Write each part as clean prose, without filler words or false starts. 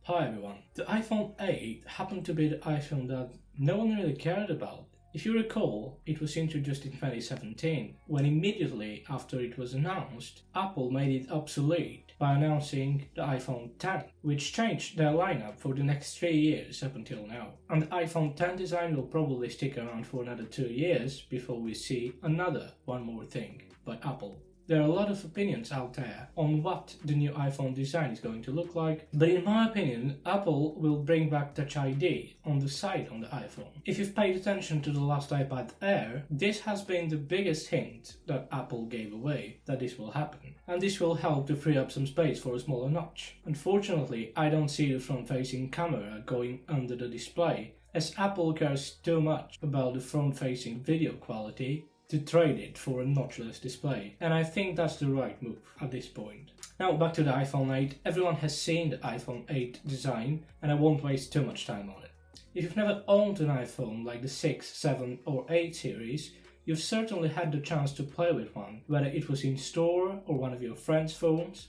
Hi everyone. The iPhone 8 happened to be the iPhone that no one really cared about. If you recall, it was introduced in 2017, when immediately after it was announced, Apple made it obsolete by announcing the iPhone X, which changed their lineup for the next 3 years up until now. And the iPhone X design will probably stick around for another 2 years before we see another one more thing by Apple. There are a lot of opinions out there on what the new iPhone design is going to look like, but in my opinion, Apple will bring back Touch ID on the side on the iPhone. If you've paid attention to the last iPad Air, this has been the biggest hint that Apple gave away that this will happen, and this will help to free up some space for a smaller notch. Unfortunately, I don't see the front-facing camera going under the display, as Apple cares too much about the front-facing video quality to trade it for a notchless display, and I think that's the right move at this point. Now back to the iPhone 8. Everyone has seen the iPhone 8 design, and I won't waste too much time on it. If you've never owned an iPhone like the 6, 7 or 8 series, you've certainly had the chance to play with one, whether it was in store or one of your friends' phones.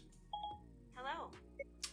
Hello.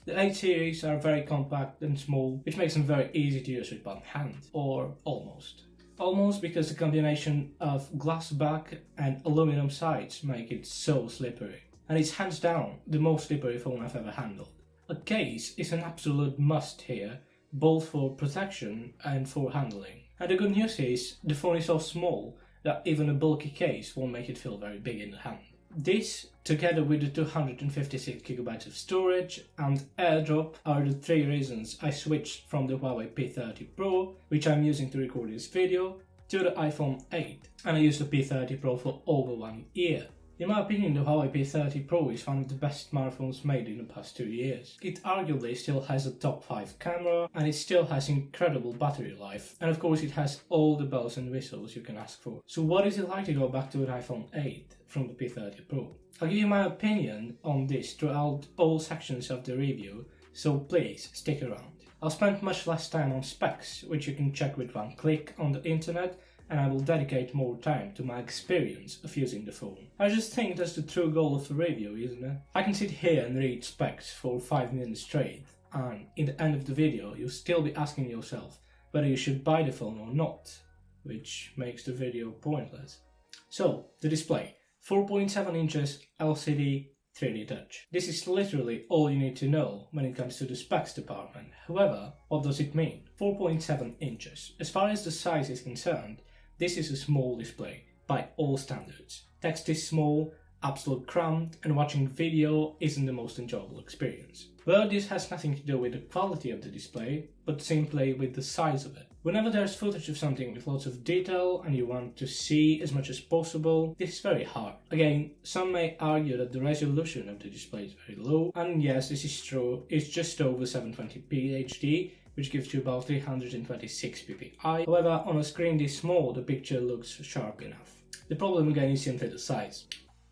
The 8 series are very compact and small, which makes them very easy to use with one hand, or almost. Almost, because the combination of glass back and aluminum sides make it so slippery. And it's hands down the most slippery phone I've ever handled. A case is an absolute must here, both for protection and for handling. And the good news is, the phone is so small that even a bulky case won't make it feel very big in the hand. This, together with the 256GB of storage and AirDrop, are the 3 reasons I switched from the Huawei P30 Pro, which I'm using to record this video, to the iPhone 8, and I used the P30 Pro for over 1 year. In my opinion, the Huawei P30 Pro is one of the best smartphones made in the past 2 years. It arguably still has a top 5 camera, and it still has incredible battery life, and of course it has all the bells and whistles you can ask for. So what is it like to go back to an iPhone 8 from the P30 Pro? I'll give you my opinion on this throughout all sections of the review, so please stick around. I'll spend much less time on specs, which you can check with one click on the internet, and I will dedicate more time to my experience of using the phone. I just think that's the true goal of the review, isn't it? I can sit here and read specs for 5 minutes straight, and in the end of the video you'll still be asking yourself whether you should buy the phone or not, which makes the video pointless. So, the display. 4.7 inches LCD 3D Touch. This is literally all you need to know when it comes to the specs department. However, what does it mean? 4.7 inches. As far as the size is concerned, this is a small display, by all standards. Text is small, absolute cramped, and watching video isn't the most enjoyable experience. Well, this has nothing to do with the quality of the display, but simply with the size of it. Whenever there's footage of something with lots of detail and you want to see as much as possible, this is very hard. Again, some may argue that the resolution of the display is very low, and yes, this is true, it's just over 720p HD, which gives you about 326 ppi. However, on a screen this small, the picture looks sharp enough. The problem again is simply the size.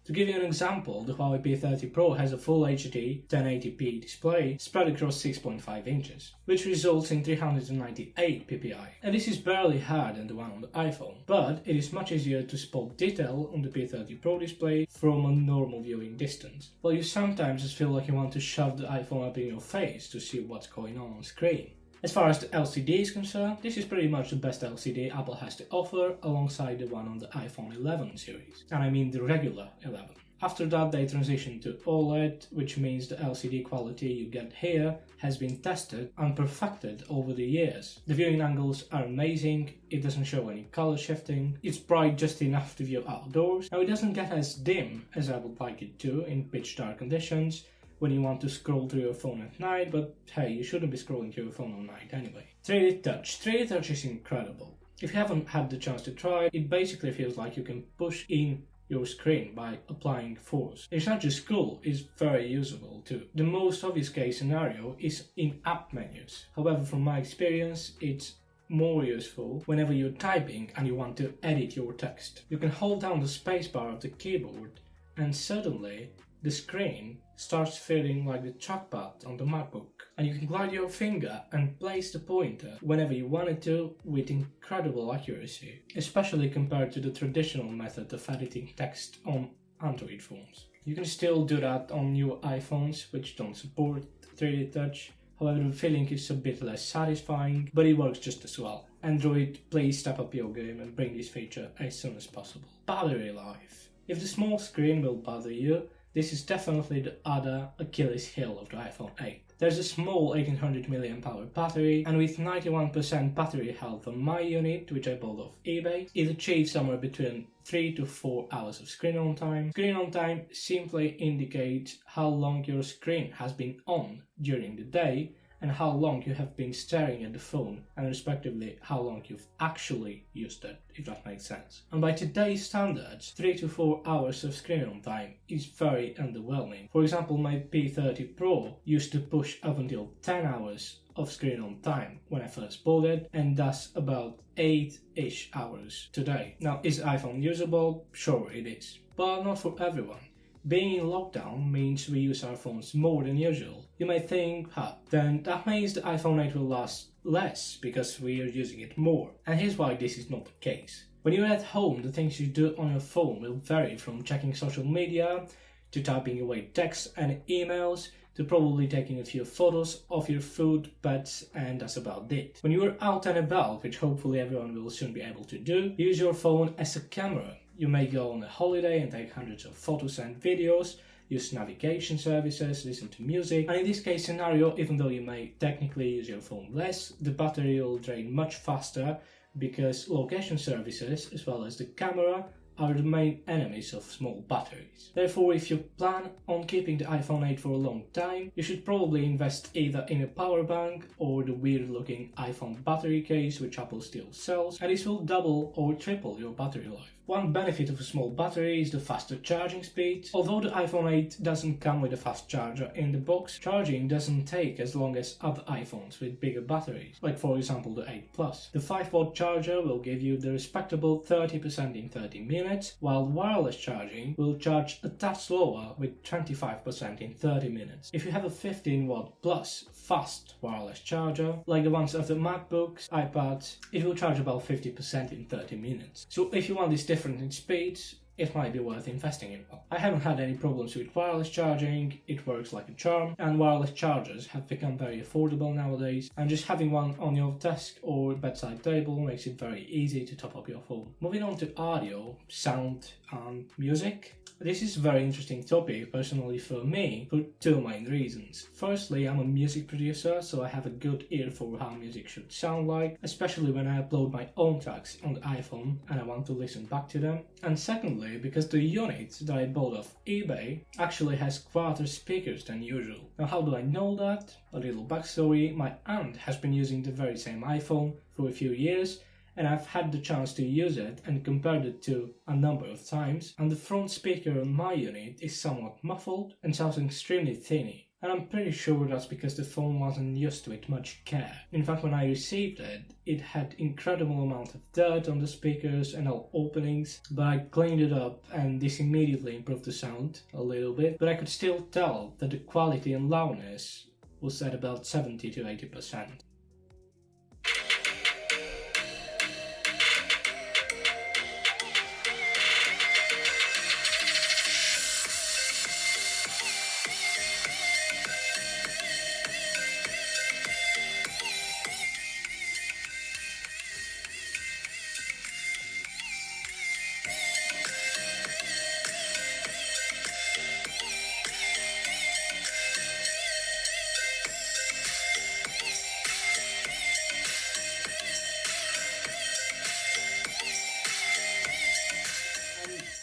To give you an example, the Huawei P30 Pro has a Full HD 1080p display spread across 6.5 inches, which results in 398 ppi. And this is barely higher than the one on the iPhone, but it is much easier to spot detail on the P30 Pro display from a normal viewing distance. While you sometimes just feel like you want to shove the iPhone up in your face to see what's going on screen. As far as the LCD is concerned, this is pretty much the best LCD Apple has to offer alongside the one on the iPhone 11 series, and I mean the regular 11. After that they transitioned to OLED, which means the LCD quality you get here has been tested and perfected over the years. The viewing angles are amazing, it doesn't show any color shifting, it's bright just enough to view outdoors. Now it doesn't get as dim as I would like it to in pitch dark conditions, when you want to scroll through your phone at night, but hey, you shouldn't be scrolling through your phone all night anyway. 3D Touch. 3D Touch is incredible. If you haven't had the chance to try it, it basically feels like you can push in your screen by applying force. It's not just cool, it's very usable too. The most obvious case scenario is in app menus. However, from my experience, it's more useful whenever you're typing and you want to edit your text. You can hold down the spacebar of the keyboard and suddenly the screen starts feeling like the trackpad on the MacBook, and you can glide your finger and place the pointer whenever you wanted to with incredible accuracy, especially compared to the traditional method of editing text on Android phones. You can still do that on new iPhones which don't support 3D Touch, However, the feeling is a bit less satisfying, but it works just as well. Android, please step up your game and bring this feature as soon as possible. Battery life. If the small screen will bother you, this is definitely the other Achilles heel of the iPhone 8. There's a small 1800 mAh battery, and with 91% battery health on my unit, which I bought off eBay, it achieves somewhere between 3 to 4 hours of screen on time. Screen on time simply indicates how long your screen has been on during the day and how long you have been staring at the phone, and respectively how long you've actually used it, if that makes sense. And by today's standards, 3 to 4 hours of screen on time is very underwhelming. For example, my P30 Pro used to push up until 10 hours of screen on time when I first bought it, and thus about 8-ish hours today. Now, is the iPhone usable? Sure it is, but not for everyone. Being in lockdown means we use our phones more than usual. You may think, then that means the iPhone 8 will last less because we are using it more. And here's why this is not the case. When you're at home, the things you do on your phone will vary from checking social media, to typing away texts and emails, to probably taking a few photos of your food, pets, and that's about it. When you're out and about, which hopefully everyone will soon be able to do, use your phone as a camera. You may go on a holiday and take hundreds of photos and videos, use navigation services, listen to music, and in this case scenario, even though you may technically use your phone less, the battery will drain much faster because location services, as well as the camera, are the main enemies of small batteries. Therefore, if you plan on keeping the iPhone 8 for a long time, you should probably invest either in a power bank or the weird looking iPhone battery case which Apple still sells, and this will double or triple your battery life. One benefit of a small battery is the faster charging speed. Although the iPhone 8 doesn't come with a fast charger in the box, charging doesn't take as long as other iPhones with bigger batteries, like for example the 8 Plus. The 5-watt charger will give you the respectable 30% in 30 minutes, while wireless charging will charge a touch slower with 25% in 30 minutes. If you have a 15-watt plus fast wireless charger, like the ones of the MacBooks, iPads, it will charge about 50% in 30 minutes. So if you want this difference in speeds, it might be worth investing in one. I haven't had any problems with wireless charging, it works like a charm, and wireless chargers have become very affordable nowadays, and just having one on your desk or bedside table makes it very easy to top up your phone. Moving on to audio, sound, and music. This is a very interesting topic, personally for me, for two main reasons. Firstly, I'm a music producer, so I have a good ear for how music should sound like, especially when I upload my own tracks on the iPhone and I want to listen back to them. And secondly, because the unit that I bought off eBay actually has quieter speakers than usual. Now, how do I know that? A little backstory: my aunt has been using the very same iPhone for a few years, and I've had the chance to use it and compared it to a number of times, and the front speaker on my unit is somewhat muffled and sounds extremely thinny. And I'm pretty sure that's because the phone wasn't used to it much care. In fact, when I received it, it had incredible amount of dirt on the speakers and all openings, but I cleaned it up and this immediately improved the sound a little bit, but I could still tell that the quality and loudness was at about 70 to 80%.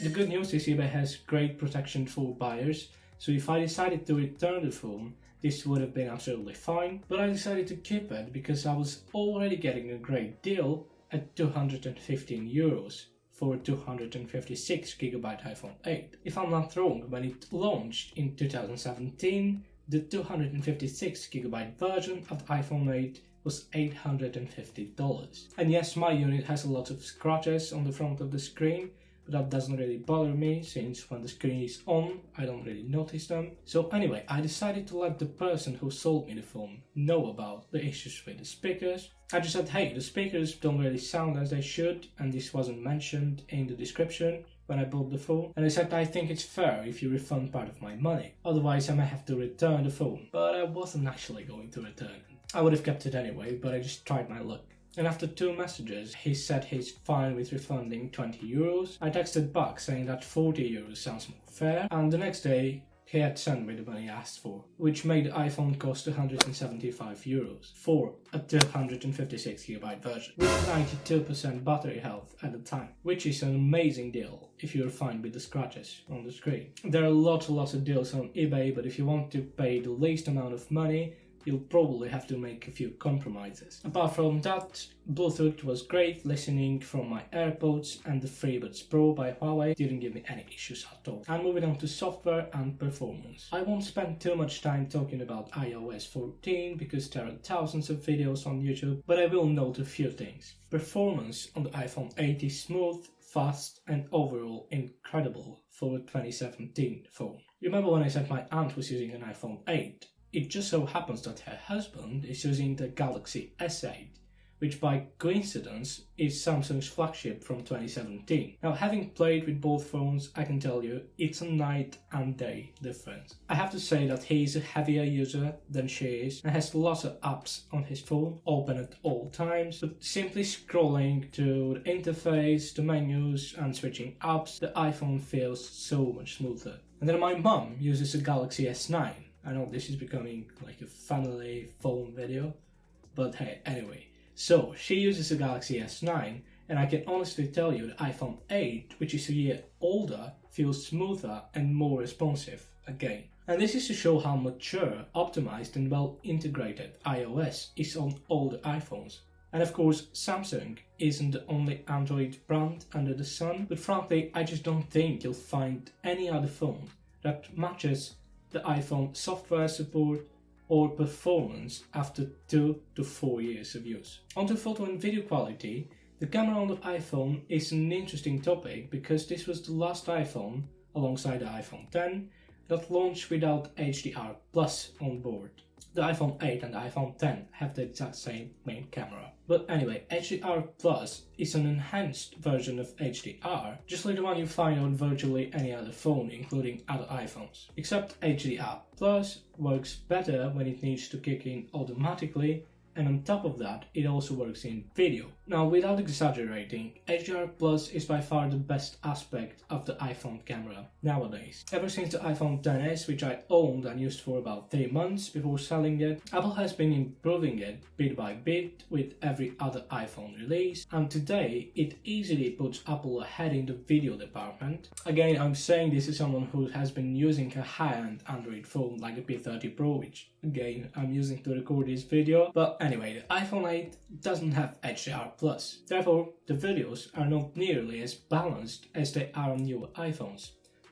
The good news is eBay has great protection for buyers, so if I decided to return the phone, this would have been absolutely fine, but I decided to keep it because I was already getting a great deal at €215 for a 256GB iPhone 8. If I'm not wrong, when it launched in 2017, the 256GB version of the iPhone 8 was $850. And yes, my unit has a lot of scratches on the front of the screen, but that doesn't really bother me since when the screen is on, I don't really notice them. So anyway, I decided to let the person who sold me the phone know about the issues with the speakers. I just said, hey, the speakers don't really sound as they should, and this wasn't mentioned in the description, when I bought the phone, and I said I think it's fair if you refund part of my money, otherwise I might have to return the phone. But I wasn't actually going to return it. I would have kept it anyway, but I just tried my luck. And after 2 messages, he said he's fine with refunding 20 euros. I texted back saying that 40 euros sounds more fair, and the next day he had sent me the money I asked for, which made the iPhone cost 175 euros for a 256GB version with 92% battery health at the time, which is an amazing deal if you're fine with the scratches on the screen. There are lots of deals on eBay, but if you want to pay the least amount of money, you'll probably have to make a few compromises. Apart from that, Bluetooth was great, listening from my AirPods, and the FreeBuds Pro by Huawei didn't give me any issues at all. And moving on to software and performance. I won't spend too much time talking about iOS 14 because there are thousands of videos on YouTube, but I will note a few things. Performance on the iPhone 8 is smooth, fast, and overall incredible for a 2017 phone. Remember when I said my aunt was using an iPhone 8? It just so happens that her husband is using the Galaxy S8, which by coincidence is Samsung's flagship from 2017. Now, having played with both phones, I can tell you it's a night and day difference. I have to say that he is a heavier user than she is and has lots of apps on his phone open at all times, but simply scrolling to the interface, the menus and switching apps, the iPhone feels so much smoother. And then my mum uses a Galaxy S9. I know this is becoming like a family phone video, but hey, anyway. So, she uses a Galaxy S9, and I can honestly tell you the iPhone 8, which is a year older, feels smoother and more responsive again. And this is to show how mature, optimized and well integrated iOS is on all the iPhones. And of course, Samsung isn't the only Android brand under the sun, but frankly, I just don't think you'll find any other phone that matches the iPhone software support or performance after 2 to 4 years of use. Onto photo and video quality, the camera on the iPhone is an interesting topic because this was the last iPhone, alongside the iPhone X, that launched without HDR Plus on board. The iPhone 8 and the iPhone X have the exact same main camera. But anyway, HDR Plus is an enhanced version of HDR, just like the one you find on virtually any other phone, including other iPhones. Except HDR Plus works better when it needs to kick in automatically, and on top of that, it also works in video. Now, without exaggerating, HDR Plus is by far the best aspect of the iPhone camera nowadays. Ever since the iPhone XS, which I owned and used for about 3 months before selling it, Apple has been improving it bit by bit with every other iPhone release, and today it easily puts Apple ahead in the video department. Again, I'm saying this as someone who has been using a high-end Android phone like the P30 Pro, which again I'm using to record this video, but anyway, the iPhone 8 doesn't have HDR+. Therefore, the videos are not nearly as balanced as they are on newer iPhones.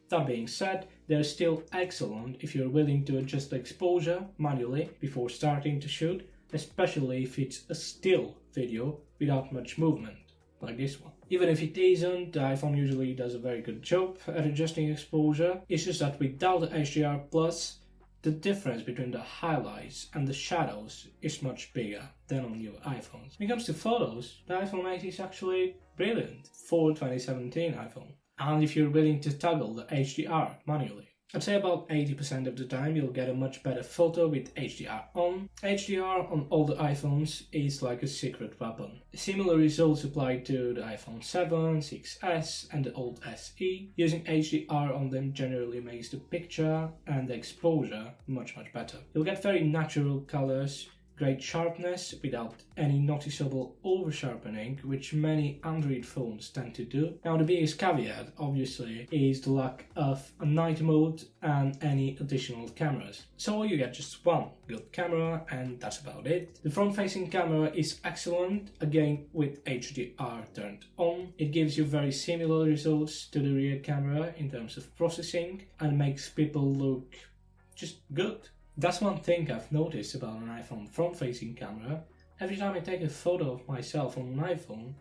That being said, they're still excellent if you're willing to adjust the exposure manually before starting to shoot, especially if it's a still video without much movement, like this one. Even if it isn't, the iPhone usually does a very good job at adjusting exposure. It's just that without the HDR+, the difference between the highlights and the shadows is much bigger than on newer iPhones. When it comes to photos, the iPhone 8 is actually brilliant for 2017 iPhone. And if you're willing to toggle the HDR manually. I'd say about 80% of the time you'll get a much better photo with HDR on. HDR on all the iPhones is like a secret weapon. Similar results apply to the iPhone 7, 6S and the old SE. Using HDR on them generally makes the picture and the exposure much better. You'll get very natural colors, great sharpness without any noticeable over-sharpening, which many Android phones tend to do. Now, the biggest caveat, obviously, is the lack of a night mode and any additional cameras. So you get just one good camera and that's about it. The front-facing camera is excellent, again with HDR turned on. It gives you very similar results to the rear camera in terms of processing and makes people look just good. That's one thing I've noticed about an iPhone front-facing camera. Every time I take a photo of myself on an iPhone,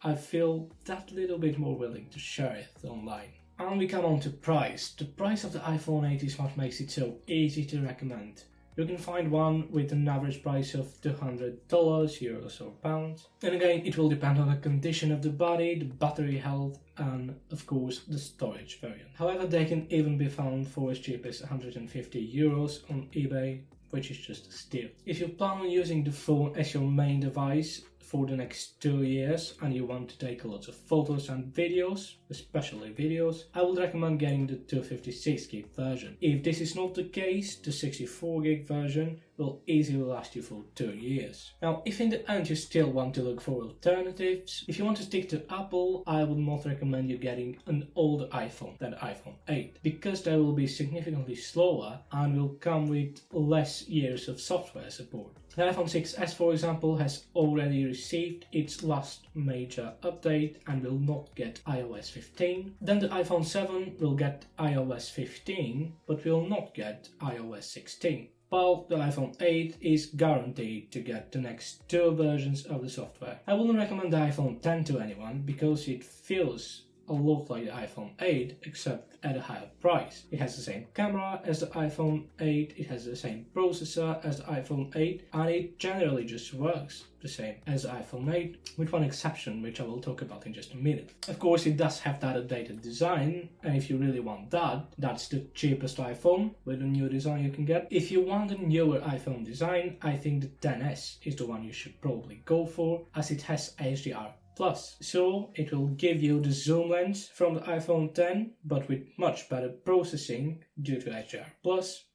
I feel that little bit more willing to share it online. And we come on to price. The price of the iPhone 8 is what makes it so easy to recommend. You can find one with an average price of $200, euros or pounds. And again, it will depend on the condition of the body, the battery health, and of course the storage variant. However, they can even be found for as cheap as 150 euros on eBay, which is just a steal. If you plan on using the phone as your main device for the next 2 years and you want to take lots of photos and videos, especially videos, I would recommend getting the 256GB version. If this is not the case, the 64GB version will easily last you for 2 years. Now, if in the end you still want to look for alternatives, if you want to stick to Apple, I would not recommend you getting an older iPhone than the iPhone 8, because they will be significantly slower and will come with less years of software support. The iPhone 6s, for example, has already received its last major update and will not get iOS 15. Then the iPhone 7 will get iOS 15, but will not get iOS 16. While the iPhone 8 is guaranteed to get the next 2 versions of the software. I wouldn't recommend the iPhone 10 to anyone because it feels a lot like the iPhone 8, except at a higher price. It has the same camera as the iPhone 8, it has the same processor as the iPhone 8, and it generally just works the same as the iPhone 8, with one exception, which I will talk about in just a minute. Of course, it does have that updated design, and if you really want that, that's the cheapest iPhone with a new design you can get. If you want a newer iPhone design, I think the XS is the one you should probably go for, as it has HDR+. So it will give you the zoom lens from the iPhone 10, but with much better processing due to HDR+,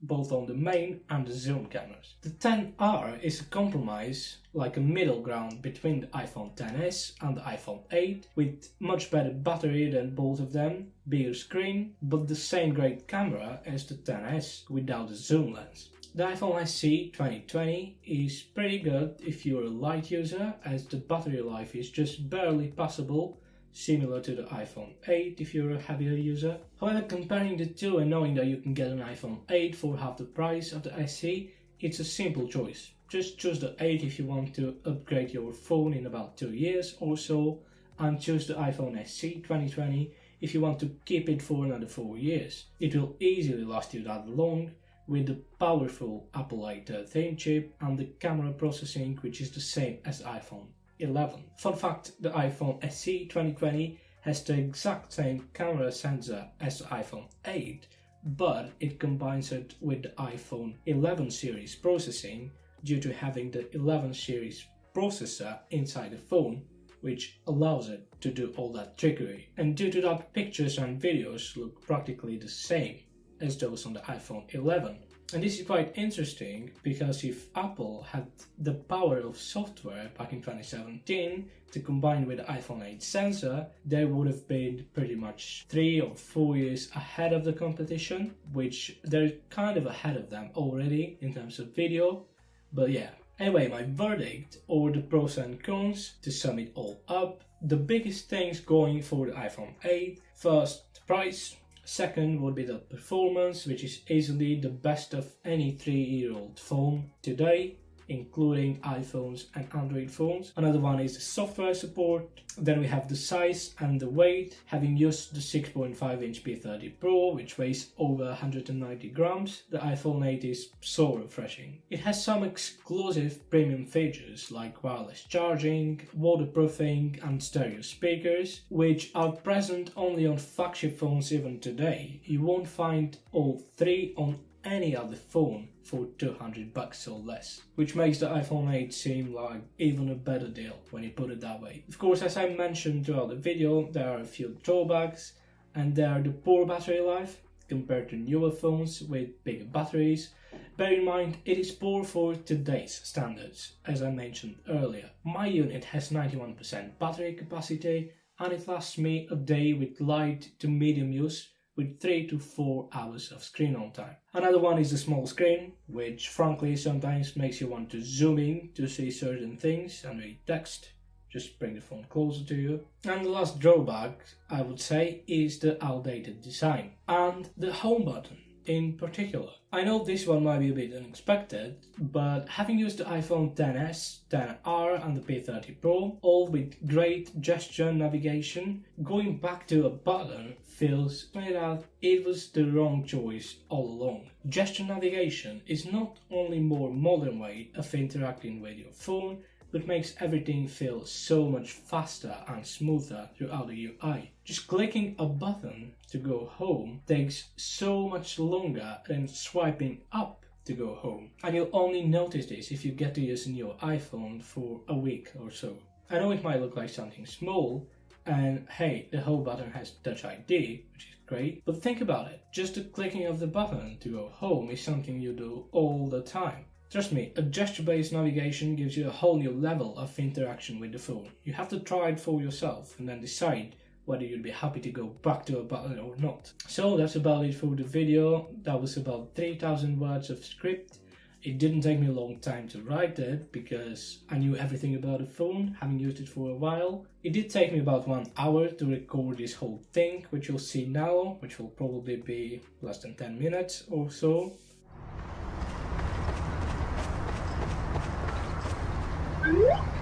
both on the main and the zoom cameras. The XR is a compromise, like a middle ground between the iPhone XS and the iPhone 8, with much better battery than both of them, bigger screen, but the same great camera as the XS without the zoom lens. The iPhone SE 2020 is pretty good if you're a light user, as the battery life is just barely passable, similar to the iPhone 8 if you're a heavier user. However, comparing the two and knowing that you can get an iPhone 8 for half the price of the SE, it's a simple choice. Just choose the 8 if you want to upgrade your phone in about 2 years or so, and choose the iPhone SE 2020 if you want to keep it for another 4 years. It will easily last you that long, with the powerful Apple A13 chip and the camera processing, which is the same as the iPhone 11. Fun fact, the iPhone SE 2020 has the exact same camera sensor as the iPhone 8, but it combines it with the iPhone 11 series processing due to having the 11 series processor inside the phone, which allows it to do all that trickery. And due to that, pictures and videos look practically the same as those on the iPhone 11. And this is quite interesting because if Apple had the power of software back in 2017 to combine with the iPhone 8 sensor, they would have been pretty much 3 or 4 years ahead of the competition, which they're kind of ahead of them already in terms of video. But yeah, anyway, my verdict, or the pros and cons, to sum it all up: the biggest things going for the iPhone 8, first, the price. Second would be the performance, which is easily the best of any 3-year-old phone today, including iPhones and Android phones. Another one is the software support. Then we have the size and the weight. Having used the 6.5-inch P30 Pro, which weighs over 190 grams, the iPhone 8 is so refreshing. It has some exclusive premium features like wireless charging, waterproofing and stereo speakers, which are present only on flagship phones even today. You won't find all 3 on any other phone for $200 or less, which makes the iPhone 8 seem like even a better deal when you put it that way. Of course, as I mentioned throughout the video, there are a few drawbacks, and they are the poor battery life compared to newer phones with bigger batteries. Bear in mind, it is poor for today's standards, as I mentioned earlier. My unit has 91% battery capacity, and it lasts me a day with light to medium use, with 3 to 4 hours of screen on time. Another one is the small screen, which frankly sometimes makes you want to zoom in to see certain things and read text. Just bring the phone closer to you. And the last drawback, I would say, is the outdated design and the home button. in particular. I know this one might be a bit unexpected, but having used the iPhone XS, XR and the P30 Pro, all with great gesture navigation, going back to a button feels like that it was the wrong choice all along. Gesture navigation is not only a more modern way of interacting with your phone, but makes everything feel so much faster and smoother throughout the UI. Just clicking a button to go home takes so much longer than swiping up to go home. And you'll only notice this if you get to using your iPhone for a week or so. I know it might look like something small, and hey, the home button has Touch ID, which is great, but think about it. Just the clicking of the button to go home is something you do all the time. Trust me, a gesture-based navigation gives you a whole new level of interaction with the phone. You have to try it for yourself and then decide whether you'd be happy to go back to a button or not. So that's about it for the video. That was about 3,000 words of script. It didn't take me a long time to write it because I knew everything about the phone, having used it for a while. It did take me about 1 hour to record this whole thing, which you'll see now, which will probably be less than 10 minutes or so.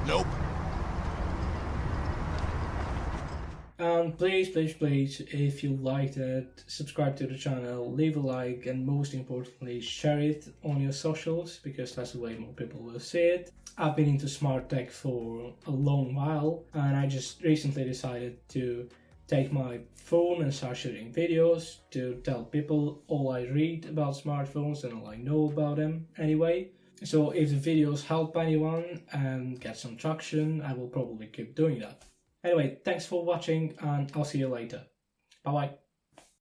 Nope. And please, if you liked it, subscribe to the channel, leave a like, and most importantly, share it on your socials, because that's the way more people will see it. I've been into smart tech for a long while, and I just recently decided to take my phone and start shooting videos to tell people all I read about smartphones and all I know about them anyway. So if the videos help anyone and get some traction, I will probably keep doing that. Anyway, thanks for watching and I'll see you later. Bye bye.